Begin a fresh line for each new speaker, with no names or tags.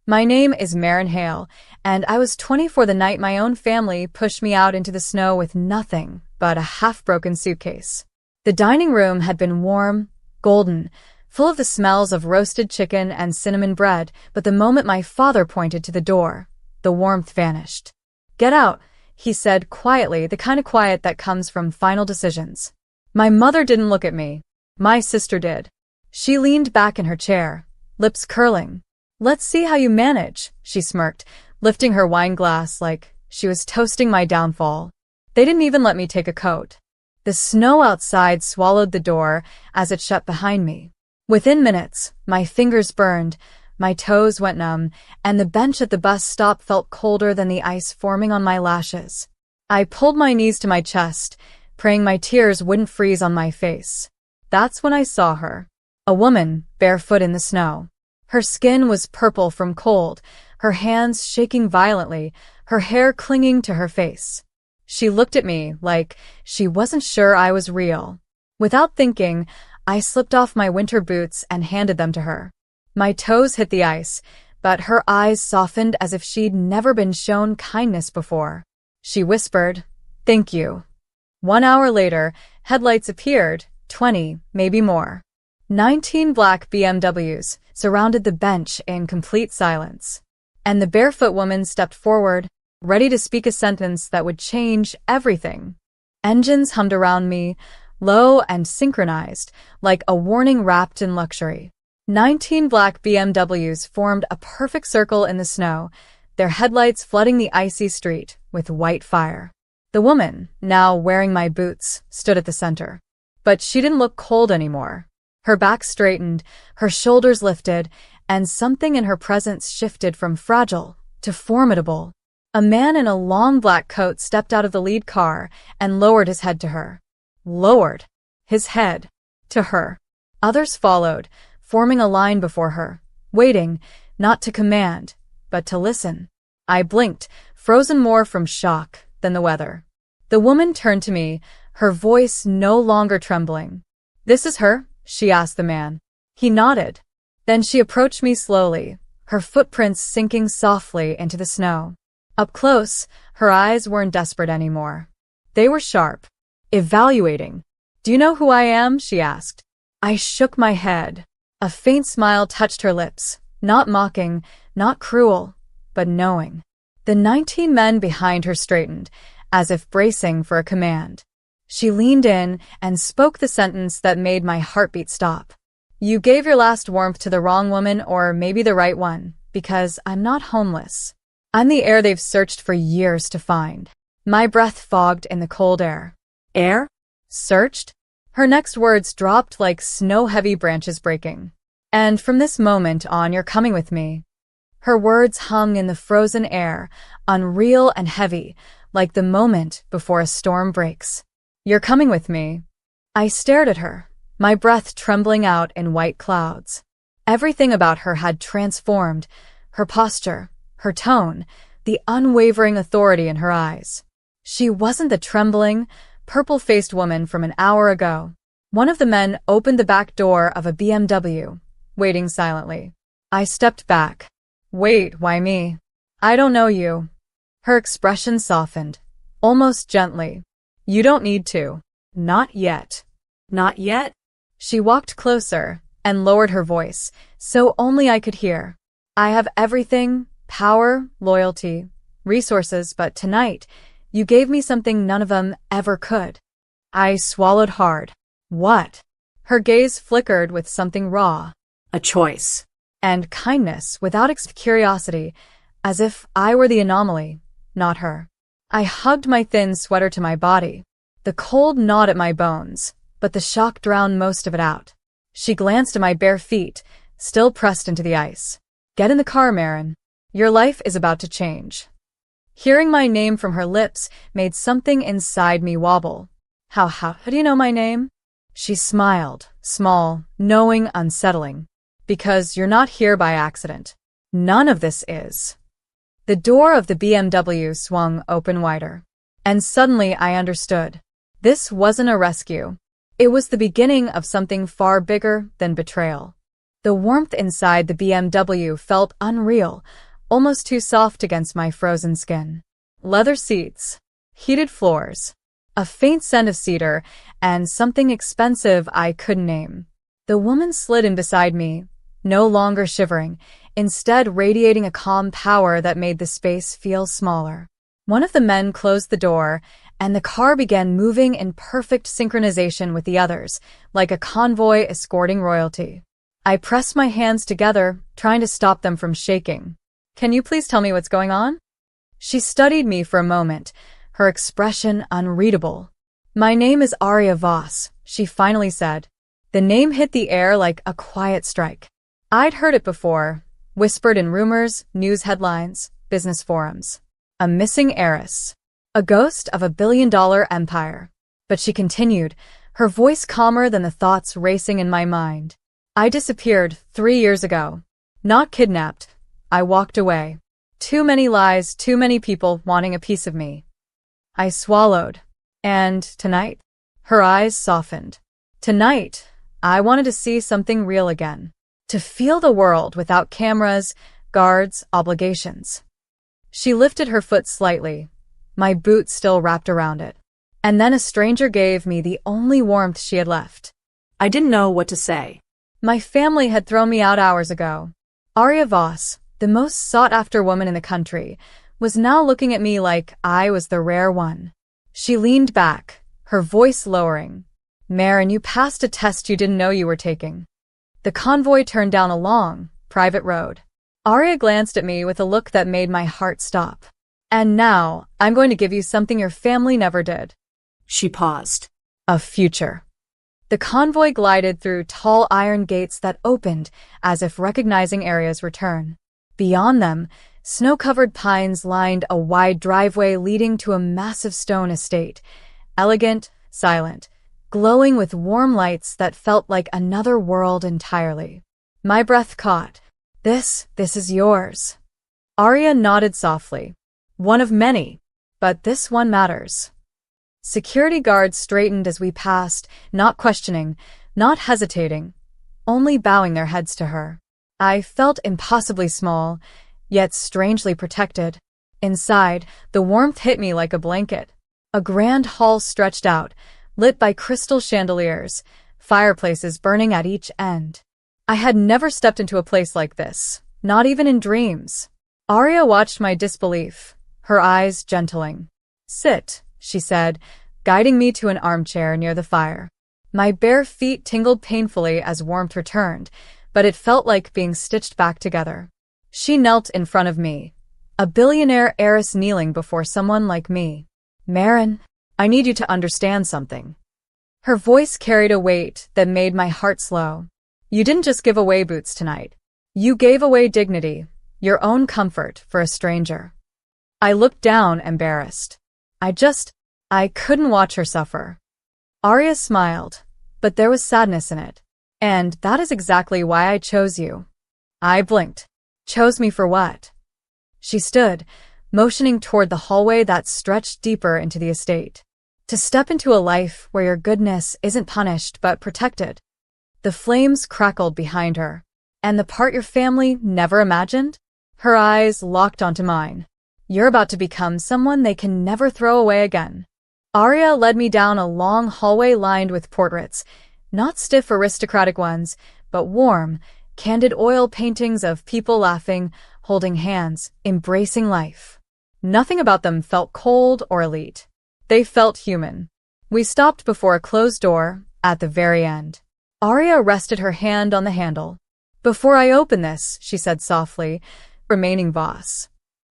My name is Maren Hale, and I was 24 the night my own family pushed me out into the snow with nothing but a half-broken suitcase. The dining room had been warm, golden, full of the smells of roasted chicken and cinnamon bread, but the moment my father pointed to the door, the warmth vanished. "Get out," he said quietly, the kind of quiet that comes from final decisions. My mother didn't look at me. My sister did. She leaned back in her chair, lips curling. "Let's see how you manage," she smirked, lifting her wine glass like she was toasting my downfall. They didn't even let me take a coat. The snow outside swallowed the door as it shut behind me. Within minutes, my fingers burned, my toes went numb, and the bench at the bus stop felt colder than the ice forming on my lashes. I pulled my knees to my chest, praying my tears wouldn't freeze on my face. That's when I saw her. A woman, barefoot in the snow. Her skin was purple from cold, her hands shaking violently, her hair clinging to her face. She looked at me like she wasn't sure I was real. Without thinking, I slipped off my winter boots and handed them to her. My toes hit the ice, but her eyes softened as if she'd never been shown kindness before. She whispered, "Thank you." 1 hour later, headlights appeared, 20, maybe more. 19 black BMWs surrounded the bench in complete silence. And the barefoot woman stepped forward, ready to speak a sentence that would change everything. Engines hummed around me, low and synchronized, like a warning wrapped in luxury. 19 black BMWs formed a perfect circle in the snow, their headlights flooding the icy street with white fire. The woman, now wearing my boots, stood at the center. But she didn't look cold anymore. Her back straightened, her shoulders lifted, and something in her presence shifted from fragile to formidable. A man in a long black coat stepped out of the lead car and lowered his head to her. Lowered his head to her. Others followed, forming a line before her, waiting, not to command, but to listen. I blinked, frozen more from shock than the weather. The woman turned to me, her voice no longer trembling. "This is her?" she asked the man. He nodded. Then she approached me slowly, her footprints sinking softly into the snow. Up close, her eyes weren't desperate anymore. They were sharp, evaluating. "Do you know who I am?" she asked. I shook my head. A faint smile touched her lips, not mocking, not cruel, but knowing. The 19 men behind her straightened, as if bracing for a command. She leaned in and spoke the sentence that made my heartbeat stop. "You gave your last warmth to the wrong woman, or maybe the right one, because I'm not homeless. I'm the air they've searched for years to find." My breath fogged in the cold air. "Air? Searched?" Her next words dropped like snow-heavy branches breaking. "And from this moment on, you're coming with me." Her words hung in the frozen air, unreal and heavy, like the moment before a storm breaks. "You're coming with me." I stared at her, my breath trembling out in white clouds. Everything about her had transformed, her posture, her tone, the unwavering authority in her eyes. She wasn't the trembling, purple-faced woman from an hour ago. One of the men opened the back door of a BMW, waiting silently. I stepped back. "Wait, why me? I don't know you." Her expression softened, almost gently. "You don't need to. Not yet." "Not yet?" She walked closer and lowered her voice, so only I could hear. "I have everything, power, loyalty, resources, but tonight, you gave me something none of them ever could." I swallowed hard. "What?" Her gaze flickered with something raw. "A choice." And kindness without curiosity, as if I were the anomaly, not her. I hugged my thin sweater to my body. The cold gnawed at my bones, but the shock drowned most of it out. She glanced at my bare feet, still pressed into the ice. "Get in the car, Maren. Your life is about to change." Hearing my name from her lips made something inside me wobble. How do you know my name?" She smiled, small, knowing, unsettling. "Because you're not here by accident. None of this is." The door of the BMW swung open wider. And suddenly I understood. This wasn't a rescue. It was the beginning of something far bigger than betrayal. The warmth inside the BMW felt unreal, almost too soft against my frozen skin. Leather seats, heated floors, a faint scent of cedar, and something expensive I couldn't name. The woman slid in beside me, no longer shivering, instead radiating a calm power that made the space feel smaller. One of the men closed the door, and the car began moving in perfect synchronization with the others, like a convoy escorting royalty. I pressed my hands together, trying to stop them from shaking. "Can you please tell me what's going on?" She studied me for a moment, her expression unreadable. "My name is Arya Voss," she finally said. The name hit the air like a quiet strike. I'd heard it before, whispered in rumors, news headlines, business forums. A missing heiress. A ghost of a billion-dollar empire. But she continued, her voice calmer than the thoughts racing in my mind. "I disappeared 3 years ago. Not kidnapped. I walked away. Too many lies, too many people wanting a piece of me." I swallowed. "And tonight?" Her eyes softened. "Tonight, I wanted to see something real again. To feel the world without cameras, guards, obligations." She lifted her foot slightly, my boot still wrapped around it. And then a stranger gave me the only warmth she had left.
I didn't know what to say.
My family had thrown me out hours ago. Arya Voss, the most sought-after woman in the country, was now looking at me like I was the rare one. She leaned back, her voice lowering. "Maren, you passed a test you didn't know you were taking." The convoy turned down a long, private road. Arya glanced at me with a look that made my heart stop. "And now, I'm going to give you something your family never did."
She paused.
"A future." The convoy glided through tall iron gates that opened as if recognizing Arya's return. Beyond them, snow-covered pines lined a wide driveway leading to a massive stone estate, elegant, silent, glowing with warm lights that felt like another world entirely. My breath caught. This is yours." Arya nodded softly. "One of many, but this one matters." Security guards straightened as we passed, not questioning, not hesitating, only bowing their heads to her. I felt impossibly small, yet strangely protected. Inside, the warmth hit me like a blanket. A grand hall stretched out, lit by crystal chandeliers, fireplaces burning at each end. I had never stepped into a place like this, not even in dreams. Arya watched my disbelief, her eyes gentling. "Sit," she said, guiding me to an armchair near the fire. My bare feet tingled painfully as warmth returned, but it felt like being stitched back together. She knelt in front of me, a billionaire heiress kneeling before someone like me. "Maren, I need you to understand something." Her voice carried a weight that made my heart slow. "You didn't just give away Boots tonight. You gave away dignity, your own comfort for a stranger." I looked down, embarrassed. I couldn't watch her suffer. Arya smiled, but there was sadness in it. "And that is exactly why I chose you." I blinked. "Chose me for what?" She stood, motioning toward the hallway that stretched deeper into the estate. "To step into a life where your goodness isn't punished but protected." The flames crackled behind her. "And the part your family never imagined?" Her eyes locked onto mine. "You're about to become someone they can never throw away again." Arya led me down a long hallway lined with portraits, not stiff aristocratic ones, but warm, candid oil paintings of people laughing, holding hands, embracing life. Nothing about them felt cold or elite. They felt human. We stopped before a closed door, at the very end. Arya rested her hand on the handle. "Before I open this," she said softly, "remaining Voss,